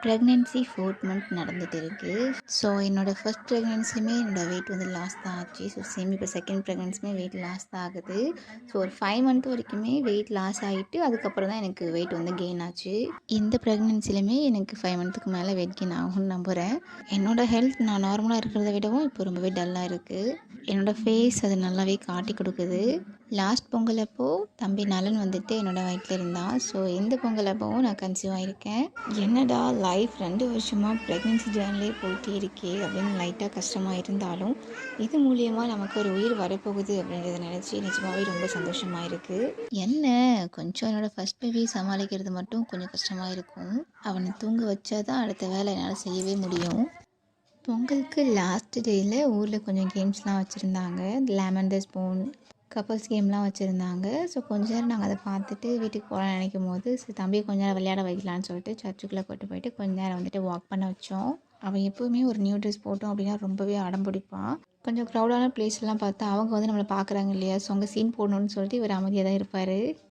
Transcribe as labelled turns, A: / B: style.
A: Pregnancy 4th month நடந்துட்டு இருக்கு. So என்னோடய ஃபர்ஸ்ட் ப்ரெக்னென்சியுமே என்னோடய வெயிட் வந்து லாஸ் தான் ஆச்சு. ஸோ சேம் இப்போ செகண்ட் ப்ரெக்னென்சியுமே வெயிட் லாஸ் தான் ஆகுது. ஸோ ஒரு 5 மந்த் வரைக்குமே வெயிட் லாஸ் ஆகிட்டு அதுக்கப்புறம் தான் எனக்கு வெயிட் வந்து கெயின் ஆச்சு. இந்த ப்ரெக்னென்சிலுமே எனக்கு 5 மந்த்துக்கு மேலே வெயிட் கெயின் ஆகும்னு நம்புகிறேன். என்னோடய ஹெல்த் நான் நார்மலாக இருக்கிறத விடவும் இப்போ ரொம்பவே டல்லாக இருக்குது. என்னோடய ஃபேஸ் அது நல்லாவே காட்டி கொடுக்குது. லாஸ்ட் பொங்கல் அப்போ தம்பி நலன் வந்துட்டு என்னோடய வயிற்றில் இருந்தான். ஸோ இந்த பொங்கல் அப்போவும் நான் கன்சீவ் ஆகியிருக்கேன். என்னடா லைஃப் 2 வருஷமாக ப்ரெக்னென்சி ஜேர்னிலே போயிட்டே இருக்கே அப்படின்னு லைட்டாக கஷ்டமாக இருந்தாலும் இது மூலியமாக நமக்கு ஒரு உயிர் வரப்போகுது அப்படின்றத நினச்சி நிஜமாகவே ரொம்ப சந்தோஷமாக இருக்குது. என்ன கொஞ்சம் என்னோடய ஃபர்ஸ்ட் பேபி சமாளிக்கிறது மட்டும் கொஞ்சம் கஷ்டமாக இருக்கும். அவனை தூங்க வச்சா தான் அடுத்த வேலை என்னால் செய்யவே முடியும். பொங்கலுக்கு லாஸ்ட் டேயில் ஊரில் கொஞ்சம் கேம்ஸ்லாம் வச்சுருந்தாங்க. லெமன் த ஸ்பூன், கப்பல்ஸ் கேம்லாம் வச்சுருந்தாங்க. ஸோ கொஞ்ச நேரம் நாங்கள் அதை பார்த்துட்டு வீட்டுக்கு போகலான்னு நினைக்கும் போது தம்பியை கொஞ்ச நேரம் விளையாட வைக்கலான்னு சொல்லிட்டு சர்ச்சுக்குள்ளே கூட்டு போயிட்டு கொஞ்ச நேரம் வந்துட்டு வாக் பண்ண வச்சோம். அவன் எப்போவுமே ஒரு நியூ ட்ரெஸ் போட்டோம் அப்படின்னா ரொம்பவே அடம் பிடிப்பான். கொஞ்சம் க்ரௌடான பிளேஸ்லாம் பார்த்தா அவங்க வந்து நம்மளை பார்க்குறாங்க இல்லையா, ஸோ அங்கே சீன் போடணும்னு சொல்லிட்டு இவர் அமைதியாக தான் இருப்பார்.